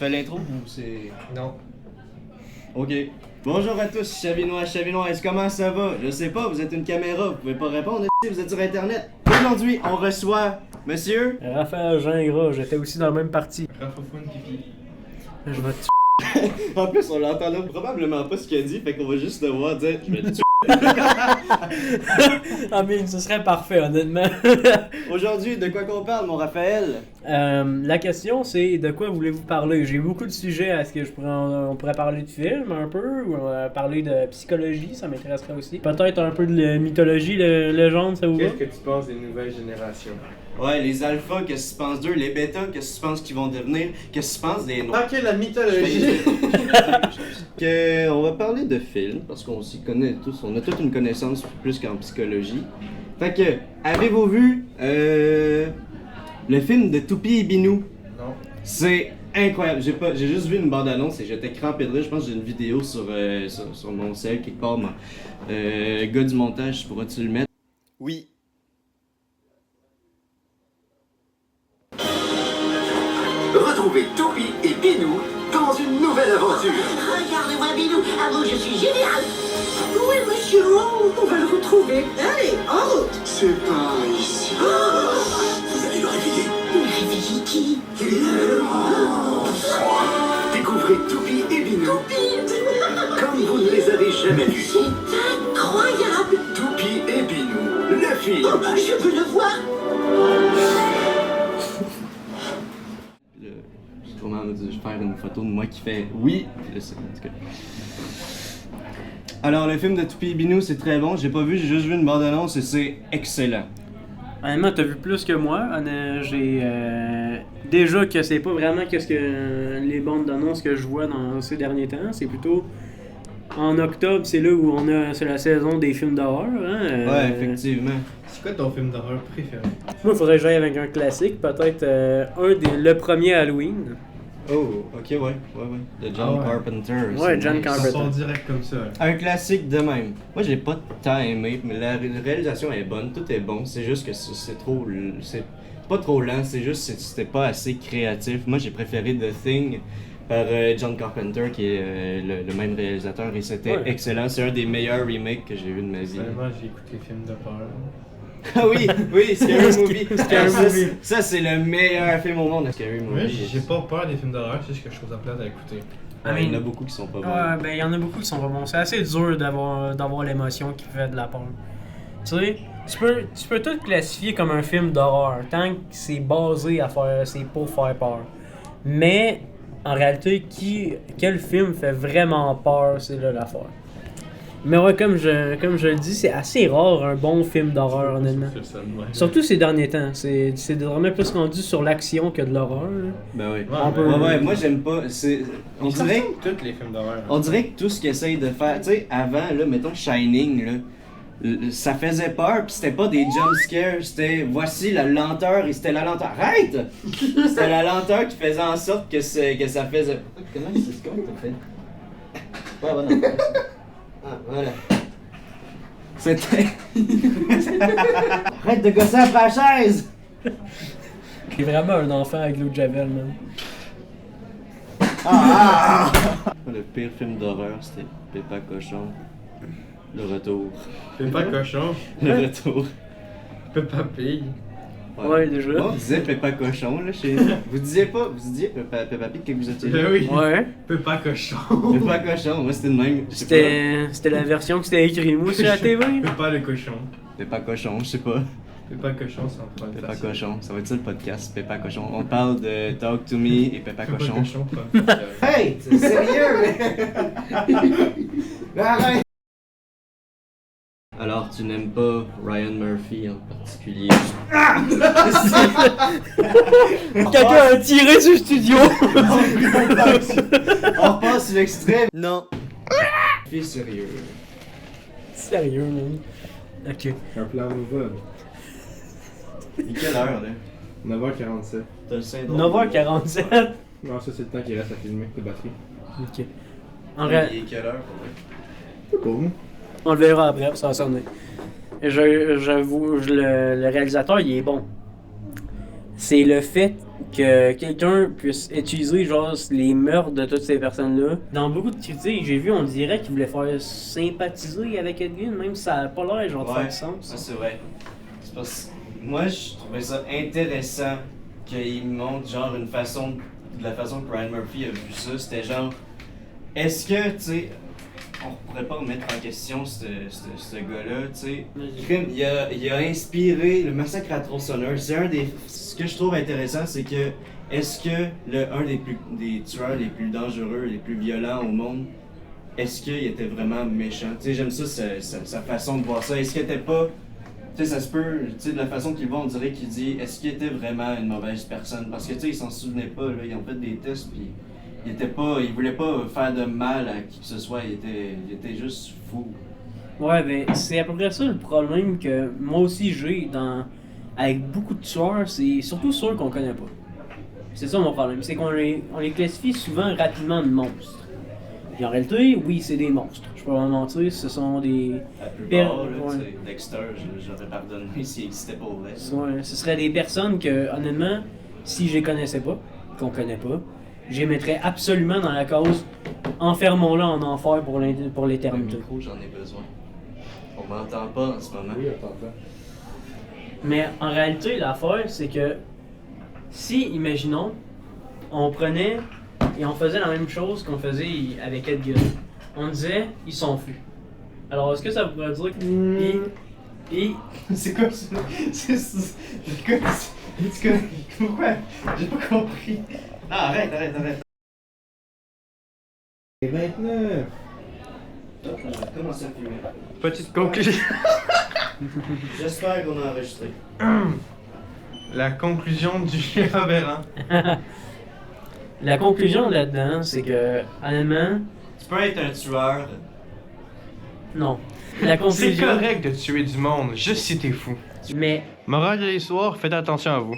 fais l'intro ou c'est... Non. Ok. Bonjour à tous, Chavinois, comment ça va? Je sais pas, vous êtes une caméra, vous pouvez pas répondre, vous êtes sur internet. Aujourd'hui, on reçoit monsieur... Raphaël Gingras, j'étais aussi dans le même parti. Raphaël Pipi. Je vais te En plus, on l'entendra probablement pas ce qu'il a dit, fait qu'on va juste devoir dire « Je vais te tuer ». Ah mais ce serait parfait honnêtement. Aujourd'hui, de quoi qu'on parle, mon Raphaël? La question c'est de quoi voulez-vous parler? J'ai beaucoup de sujets. Est-ce que on pourrait parler de films un peu ou parler de psychologie, ça m'intéresserait aussi. Peut-être un peu de mythologie, légende, ça vous va? Qu'est-ce que tu penses des nouvelles générations? Ouais, les alphas, qu'est-ce que tu penses d'eux? Les bêtas, qu'est-ce que tu penses qu'ils vont devenir? Qu'est-ce que tu penses des noirs? Ok, la mythologie! On va parler de films, parce qu'on s'y connaît tous, on a toute une connaissance plus qu'en psychologie. Fait que, avez-vous vu le film de Toupie et Binou? Non. C'est incroyable, j'ai juste vu une bande-annonce et j'étais crampé de rire. Je pense que j'ai une vidéo sur mon cell quelque part, gars du montage, pourras-tu le mettre? Oui. Retrouvez Toupie et Binou dans une nouvelle aventure. Regardez-moi Binou, à vous je suis génial. Oui monsieur, on va le retrouver. Allez, en route. C'est par ici. Vous allez le réveiller. Réveillez qui? Découvrez Toupie et Binou comme vous ne les avez jamais vus. C'est incroyable. Toupie et Binou, le film. Oh, je veux le voir. Je vais faire une photo de moi qui fait oui, puis là c'est en tout cas. Alors le film de Toupie et Binou c'est très bon, j'ai pas vu, j'ai juste vu une bande-annonce et c'est excellent. Honnêtement, t'as vu plus que moi. J'ai déjà que c'est pas vraiment qu'est-ce que les bandes d'annonces que je vois dans ces derniers temps. C'est plutôt en octobre, c'est là où c'est la saison des films d'horreur. Hein? Ouais, effectivement. C'est quoi ton film d'horreur préféré? Moi, il faudrait que j'aille avec un classique, peut-être le premier Halloween. Oh, ok, ouais. De John Ah ouais. Carpenter. Ouais, c'est John nice. Carpenter. Ça sort direct comme ça. Un classique de même. Moi, j'ai pas tant aimé, mais la réalisation est bonne, tout est bon. C'est juste que c'est trop. C'est pas trop lent, c'est juste que c'était pas assez créatif. Moi, j'ai préféré The Thing par John Carpenter, qui est le même réalisateur, et c'était Ouais. excellent. C'est un des meilleurs remakes que j'ai vu de ma vie. Vraiment, j'ai écouté les films de peur. Ah oui, Scary Movie. Scary Ça, Movie. ça, c'est le meilleur film au monde, Scary Moi, Movie. j'ai pas peur des films d'horreur, c'est juste que je trouve ça plate à écouter. Ouais, il y en a beaucoup qui sont pas bons. Ouais, ben il y en a beaucoup qui sont pas bons. C'est assez dur d'avoir l'émotion qui fait de la peur. Tu sais, tu peux tout classifier comme un film d'horreur tant que c'est basé c'est pour faire peur. Mais en réalité, quel film fait vraiment peur, c'est là l'affaire. Mais ouais, comme je le dis, c'est assez rare un bon film d'horreur honnêtement. C'est ça, ouais. Surtout ces derniers temps, c'est vraiment plus rendu sur l'action que de l'horreur. là. Ben oui. Ouais, Ouais, moi j'aime pas. On Ils dirait. ressemblent tous les films d'horreur. On dirait que tout ce qu'ils essayent de faire, tu sais, avant, là, mettons Shining, là, ça faisait peur, pis c'était pas des jump scares, c'était voici la lenteur, et c'était la lenteur. Arrête! C'était la lenteur qui faisait en sorte que ça faisait. Comment t'as fait? Ouais, non. Ah, voilà. C'était. Arrête de gosser après la chaise! C'est vraiment un enfant avec l'eau de Javel, man. Le pire film d'horreur, c'était Péppa Cochon. Le retour. Péppa Cochon, Le retour. Péppa Pig. Ouais, déjà. Moi, on disait Péppa Cochon, là, chez nous. Vous disiez Peppa Pig que vous étiez Ben là? oui. Ouais. Péppa Cochon. Péppa Cochon, moi c'était le même. Je sais pas. C'était la version que c'était écrit moi sur la TV. Péppa le cochon. Péppa Cochon, je sais pas. Péppa Cochon, c'est en train de Péppa Cochon, ça va être ça le podcast, Péppa Cochon. On parle de Talk to Me et Péppa Péppa Cochon. Cochon, pas. Hey, c'est sérieux, mais arrête! Alors, tu n'aimes pas Ryan Murphy en particulier? Quelqu'un a tiré sur le studio. On repasse sur l'extrait. Non. Fais sérieux. Sérieux, man. Ok. Un plan mobile. Il est quelle heure, là? 9h47. T'as le syndrome? 9h47. Non, ça c'est le temps qu'il reste à filmer de batterie. Ok. En Il vrai, est quelle heure, pour vrai? C'est cool. on le verra après, ça va sonner. J'avoue, le réalisateur, il est bon. C'est le fait que quelqu'un puisse utiliser genre les meurtres de toutes ces personnes-là. Dans beaucoup de critiques, j'ai vu, on dirait qu'il voulait faire sympathiser avec Ed Gein, même si ça n'a pas l'air genre de faire du sens. ça c'est vrai. C'est parce que moi je trouvais ça intéressant qu'il montre genre une façon, de la façon que Ryan Murphy a vu ça, c'était genre, est-ce que, tu sais, on pourrait pas remettre en question ce gars-là, tu sais. Il a inspiré le massacre à tronçonneur. C'est un des. Ce que je trouve intéressant, c'est que est-ce que un des tueurs les plus dangereux, les plus violents au monde, est-ce qu'il était vraiment méchant? Tu sais, j'aime ça, sa façon de voir ça. Est-ce qu'il était pas. Tu sais, ça se peut, tu sais, de la façon qu'il va, on dirait qu'il dit est-ce qu'il était vraiment une mauvaise personne? Parce que, tu sais, il s'en souvenait pas, là. Ils ont fait des tests, puis. Il voulait pas faire de mal à qui que ce soit, il était juste fou. Ouais, ben c'est à peu près ça le problème que moi aussi j'ai avec beaucoup de tueurs, c'est surtout ceux qu'on connaît pas. C'est ça mon problème, c'est on les classifie souvent rapidement de monstres. Puis en réalité, oui, c'est des monstres. Je peux pas mentir, ce sont des. La plupart, là, ouais. tu sais, Dexter, j'aurais pardonné s'il existait pas vrai. Ouais, ce seraient des personnes que, honnêtement, si je les connaissais pas, qu'on connaît pas, je les mettrais absolument dans la cause enfermons-le en enfer pour Le l'éternité. micro, j'en ai besoin. On m'entend pas en ce moment. Oui, attends pas. Mais en réalité, l'affaire, c'est que si, imaginons, on prenait et on faisait la même chose qu'on faisait avec Ed Gein, on disait ils sont fus. Alors, est-ce que ça pourrait dire que. C'est quoi ça? C'est quoi ça? Pourquoi? J'ai pas compris. Non, arrête. Et 29. Attends, je vais commencer à filmer. Petite conclusion. J'espère qu'on a enregistré. La conclusion du révérend. La conclusion là-dedans, c'est que, honnêtement, Tu peux être un tueur. non. La C'est conclusion. correct de tuer du monde, juste si t'es fou. Mais Morale de l'histoire, faites attention à vous.